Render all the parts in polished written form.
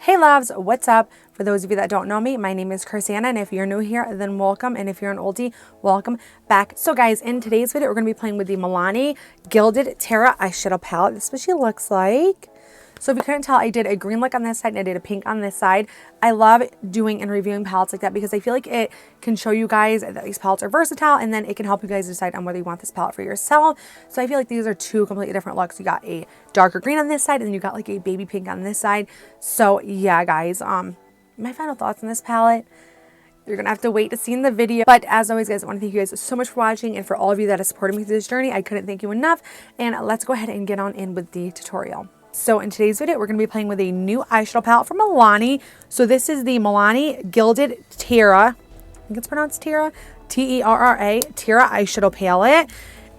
Hey loves, what's up? For those of you that don't know me, my name is Crissanna, and if you're new here, then welcome, and if you're an oldie, welcome back. So guys, in today's video, we're going to be playing with the Milani Gilded Terra Eyeshadow Palette. This is what she looks like. So if you couldn't tell, I did a green look on this side and I did a pink on this side. I love doing and reviewing palettes like that because I feel like it can show you guys that these palettes are versatile, and then it can help you guys decide on whether you want this palette for yourself. So I feel like these are two completely different looks. You got a darker green on this side and then you got like a baby pink on this side. So yeah, guys, my final thoughts on this palette, you're gonna have to wait to see in the video. But as always, guys, I want to thank you guys so much for watching, and for all of you that have supported me through this journey, I couldn't thank you enough. And let's go ahead and get on in with the tutorial. So in today's video, we're going to be playing with a new eyeshadow palette from Milani. So this is the Milani Gilded Terra, I think it's pronounced Terra, T-E-R-R-A, Terra Eyeshadow Palette.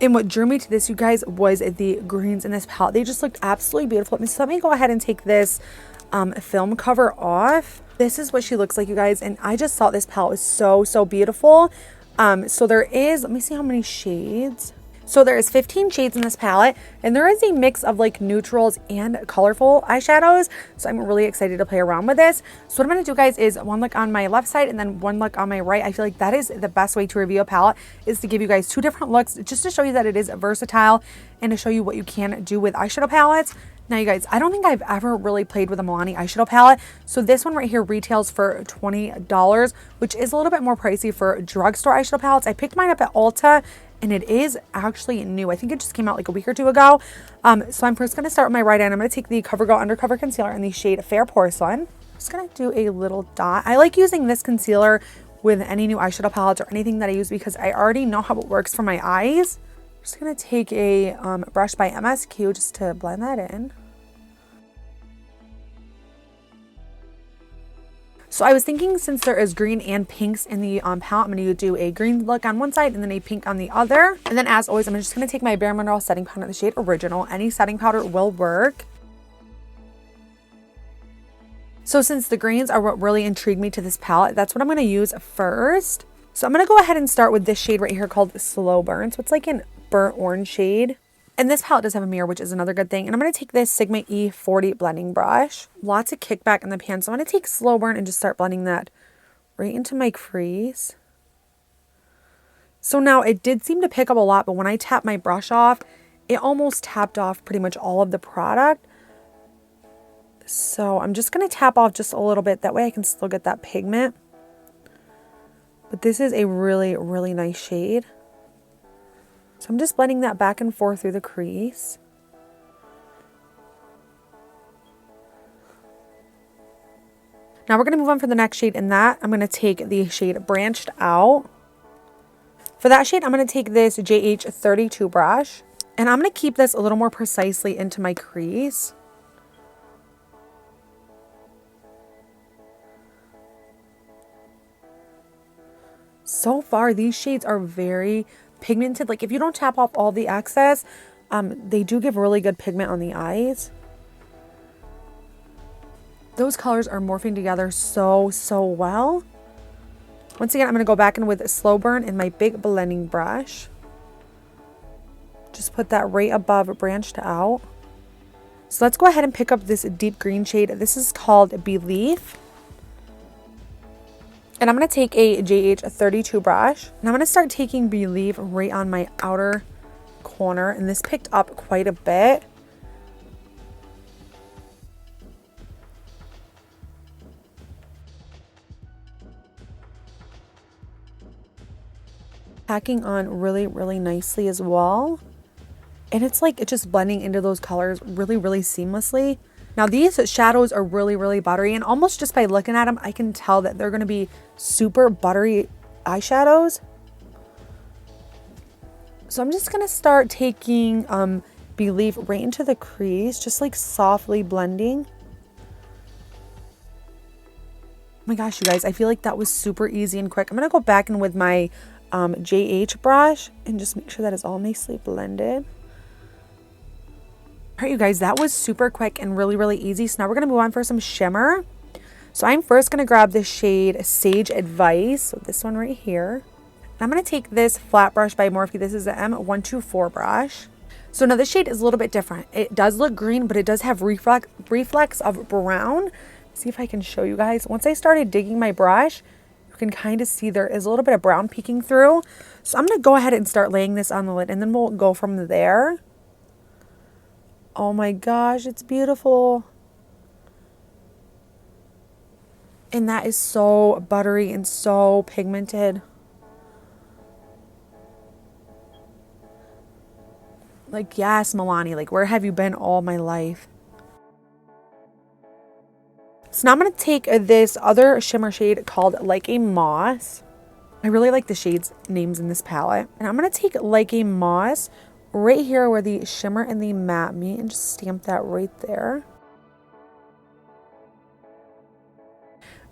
And what drew me to this, you guys, was the greens in this palette. They just looked absolutely beautiful. So let me go ahead and take this film cover off. This is what she looks like, you guys. And I just thought this palette was so beautiful. So there is, let me see how many shades. So there is 15 shades in this palette, and there is a mix of like neutrals and colorful eyeshadows. So I'm really excited to play around with this. So what I'm going to do, guys, is one look on my left side and then one look on my right. I feel like that is the best way to review a palette, is to give you guys two different looks, just to show you that it is versatile and to show you what you can do with eyeshadow palettes. Now, you guys, I don't think I've ever really played with a Milani eyeshadow palette. So this one right here retails for $20, which is a little bit more pricey for drugstore eyeshadow palettes. I picked mine up at Ulta, and it is actually new. I think it just came out like a week or two ago. So I'm first going to start with my right hand. I'm going to take the CoverGirl Undercover Concealer in the shade Fair Porcelain. I'm just going to do a little dot. I like using this concealer with any new eyeshadow palettes or anything that I use because I already know how it works for my eyes. I'm just going to take a brush by MSQ just to blend that in. So I was thinking, since there is green and pinks in the palette, I'm going to do a green look on one side and then a pink on the other. And then, as always, I'm just going to take my Bare Mineral setting powder in the shade Original. Any setting powder will work. So since the greens are what really intrigued me to this palette, that's what I'm going to use first. So I'm going to go ahead and start with this shade right here called Slow Burn. So it's like an burnt orange shade. And this palette does have a mirror, which is another good thing. And I'm going to take this Sigma E40 blending brush. Lots of kickback in the pan. So I'm going to take Slow Burn and just start blending that right into my crease. So now it did seem to pick up a lot, but when I tapped my brush off, it almost tapped off pretty much all of the product. So I'm just going to tap off just a little bit. That way I can still get that pigment. But this is a really nice shade. So I'm just blending that back and forth through the crease. Now we're going to move on for the next shade. In that, I'm going to take the shade Branched Out. For that shade, I'm going to take this JH32 brush. And I'm going to keep this a little more precisely into my crease. So far, these shades are very pigmented. Like, if you don't tap off all the excess, they do give really good pigment on the eyes. Those colors are morphing together so well. Once again, I'm going to go back in with a Slow Burn in my big blending brush. Just put that right above Branched Out. So let's go ahead and pick up this deep green shade. This is called Belief. And I'm going to take a JH32 brush, and I'm going to start taking Believe right on my outer corner, and this picked up quite a bit. Packing on really nicely as well. And it's like it's just blending into those colors really seamlessly. Now these shadows are really buttery, and almost just by looking at them, I can tell that they're going to be super buttery eyeshadows. So I'm just going to start taking Believe right into the crease, just like softly blending. Oh my gosh, you guys, I feel like that was super easy and quick. I'm going to go back in with my JH brush and just make sure that it's all nicely blended. All right, you guys, that was super quick and really easy. So now we're going to move on for some shimmer. So I'm first going to grab the shade Sage Advice. So this one right here. And I'm going to take this flat brush by Morphe. This is the M124 brush. So now this shade is a little bit different. It does look green, but it does have reflex of brown. See if I can show you guys. Once I started digging my brush, you can kind of see there is a little bit of brown peeking through. So I'm going to go ahead and start laying this on the lid, and then we'll go from there. Oh my gosh, it's beautiful. And that is so buttery and so pigmented. Like, yes, Milani, like, where have you been all my life? So now I'm going to take this other shimmer shade called Like a Moss. I really like the shades names in this palette. And I'm going to take Like a Moss right here where the shimmer and the matte meet and just stamp that right there.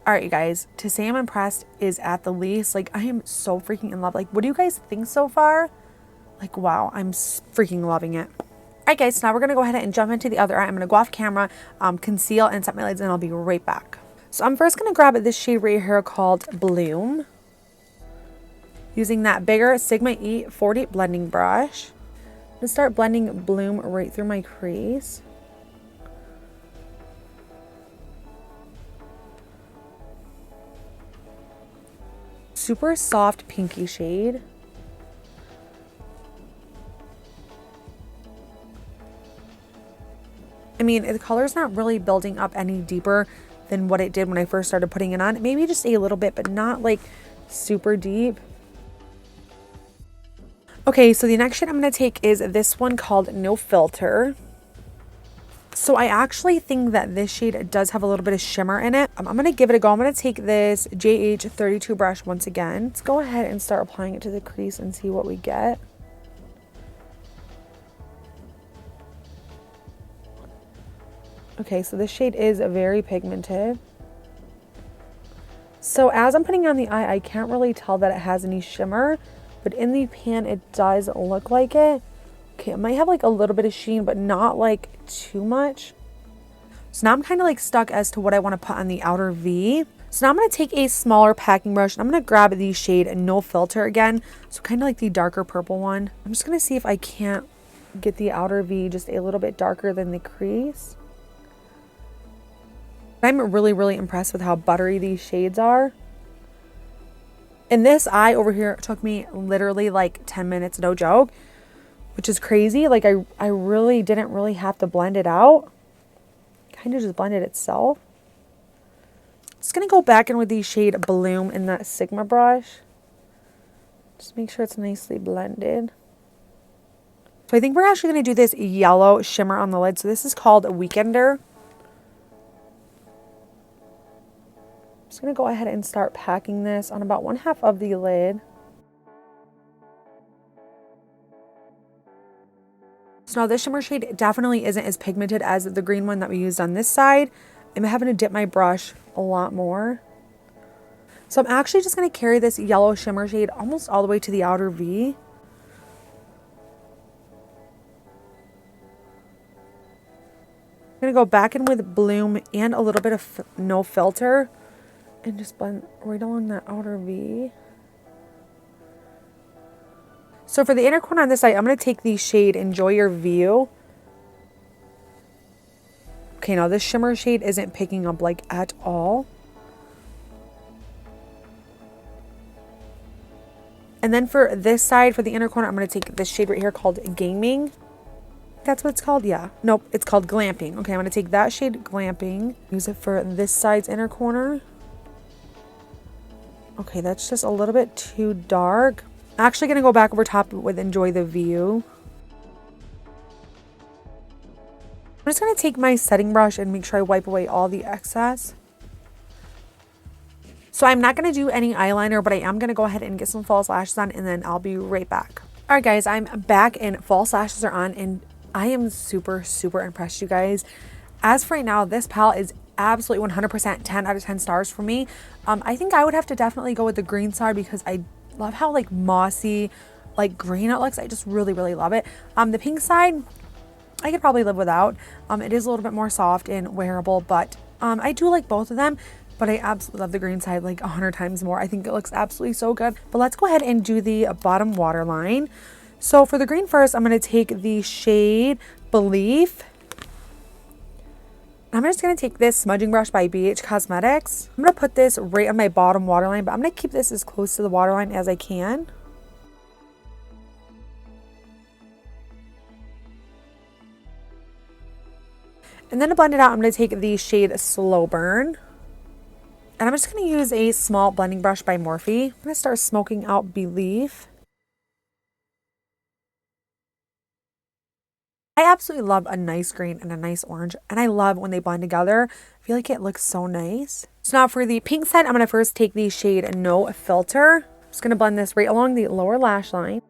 All right, you guys, to say I'm impressed is at the least. Like, I am so freaking in love. Like, what do you guys think so far? Like, wow, I'm freaking loving it. All right, guys, so now we're going to go ahead and jump into the other eye. I'm going to go off camera, conceal and set my lids, and I'll be right back. So I'm first going to grab this shade right here called Bloom. Using that bigger Sigma E40 blending brush. I'm going to start blending Bloom right through my crease. Super soft pinky shade. I mean, the color's not really building up any deeper than what it did when I first started putting it on. Maybe just a little bit, but not like super deep. Okay, so the next shade I'm going to take is this one called No Filter. So I actually think that this shade does have a little bit of shimmer in it. I'm going to give it a go. I'm going to take this JH32 brush once again. Let's go ahead and start applying it to the crease and see what we get. Okay, so this shade is very pigmented. So as I'm putting on the eye, I can't really tell that it has any shimmer, but in the pan, it does look like it. Okay, it might have like a little bit of sheen, but not like too much. So now I'm kind of like stuck as to what I want to put on the outer V. So now I'm going to take a smaller packing brush and I'm going to grab the shade No Filter again. So kind of like the darker purple one. I'm just going to see if I can't get the outer V just a little bit darker than the crease. I'm really, really impressed with how buttery these shades are. And this eye over here took me literally like 10 minutes, no joke, which is crazy. Like I really didn't really have to blend it out. Kind of just blended itself. Just going to go back in with the shade Bloom in that Sigma brush. Just make sure it's nicely blended. So I think we're actually going to do this yellow shimmer on the lid. So this is called Weekender. Just going to go ahead and start packing this on about 1/2 of the lid. So now this shimmer shade definitely isn't as pigmented as the green one that we used on this side. I'm having to dip my brush a lot more. So I'm actually just going to carry this yellow shimmer shade almost all the way to the outer V. I'm going to go back in with Bloom and a little bit of No Filter. And just blend right along that outer V. So for the inner corner on this side, I'm going to take the shade Enjoy Your View. Okay, now this shimmer shade isn't picking up like at all. And then for this side, for the inner corner, I'm going to take this shade right here called Gaming. That's what it's called? Yeah. Nope, it's called Glamping. Okay, I'm going to take that shade Glamping. Use it for this side's inner corner. Okay, that's just a little bit too dark. I'm actually going to go back over top with Enjoy the View. I'm just going to take my setting brush and make sure I wipe away all the excess. So I'm not going to do any eyeliner, but I am going to go ahead and get some false lashes on, and then I'll be right back. All right, guys, I'm back and false lashes are on, and I am super, super impressed, you guys. As for right now, this palette is absolutely 100% 10 out of 10 stars for me. I think I would have to definitely go with the green side because I love how like mossy, like green it looks. I just really, really love it. The pink side, I could probably live without. It is a little bit more soft and wearable, but I do like both of them. But I absolutely love the green side like 100 times more. I think it looks absolutely so good. But let's go ahead and do the bottom waterline. So for the green first, I'm going to take the shade Belief. I'm just going to take this smudging brush by BH Cosmetics. I'm going to put this right on my bottom waterline, but I'm going to keep this as close to the waterline as I can. And then to blend it out, I'm going to take the shade Slow Burn. And I'm just going to use a small blending brush by Morphe. I'm going to start smoking out Believe. I absolutely love a nice green and a nice orange, and I love when they blend together. I feel like it looks so nice. So now for the pink side, I'm going to first take the shade No Filter. I'm just going to blend this right along the lower lash line.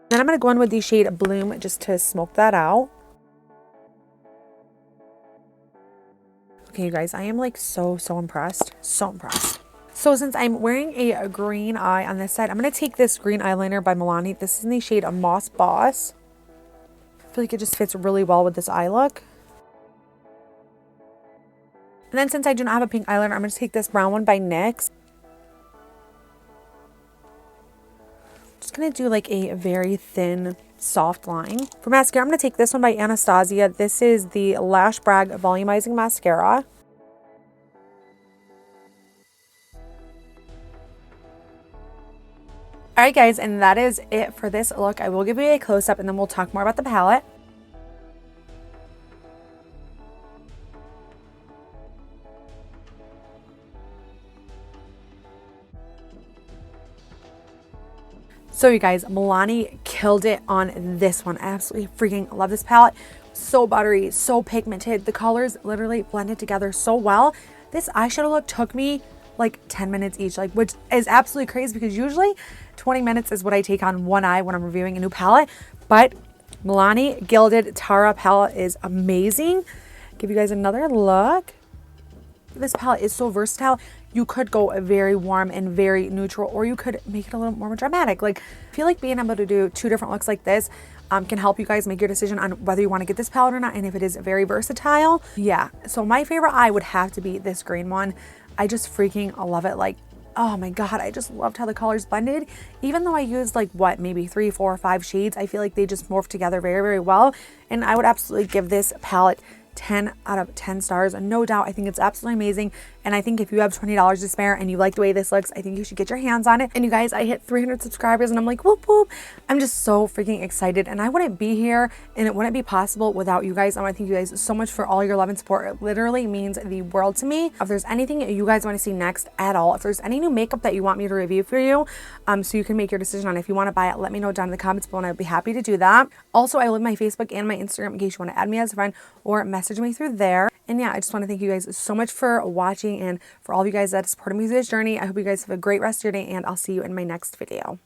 Then I'm going to go in with the shade Bloom just to smoke that out. Okay, you guys, I am like so impressed. So impressed. So since I'm wearing a green eye on this side, I'm going to take this green eyeliner by Milani. This is in the shade Moss Boss. I feel like it just fits really well with this eye look. And then since I do not have a pink eyeliner, I'm going to take this brown one by NYX. Just going to do like a very thin, soft line. For mascara, I'm going to take this one by Anastasia. This is the Lash Brag Volumizing Mascara. Alright guys, and that is it for this look. I will give you a close-up and then we'll talk more about the palette. So you guys, Milani killed it on this one. I absolutely freaking love this palette. So buttery, so pigmented. The colors literally blended together so well. This eyeshadow look took me like 10 minutes each, like, which is absolutely crazy because usually 20 minutes is what I take on one eye when I'm reviewing a new palette. But Milani Gilded Terra palette is amazing. Give you guys another look. This palette is so versatile. You could go very warm and very neutral, or you could make it a little more dramatic. Like, I feel like being able to do two different looks like this can help you guys make your decision on whether you want to get this palette or not, and if it is very versatile. Yeah, so my favorite eye would have to be this green one. I just freaking love it. Like, oh my god, I just loved how the colors blended. Even though I used like what, maybe 3, 4, 5 shades, I feel like they just morphed together very well. And I would absolutely give this palette 10 out of 10 stars. No doubt. I think it's absolutely amazing. And I think if you have $20 to spare and you like the way this looks, I think you should get your hands on it. And you guys, I hit 300 subscribers and I'm like, whoop whoop. I'm just so freaking excited. And I wouldn't be here and it wouldn't be possible without you guys. I want to thank you guys so much for all your love and support. It literally means the world to me. If there's anything you guys want to see next at all, if there's any new makeup that you want me to review for you, so you can make your decision on if you want to buy it, let me know down in the comments below and I'd be happy to do that. Also, I will leave my Facebook and my Instagram in case you want to add me as a friend or message me through there. And yeah, I just want to thank you guys so much for watching and for all of you guys that supported me through this journey. I hope you guys have a great rest of your day and I'll see you in my next video.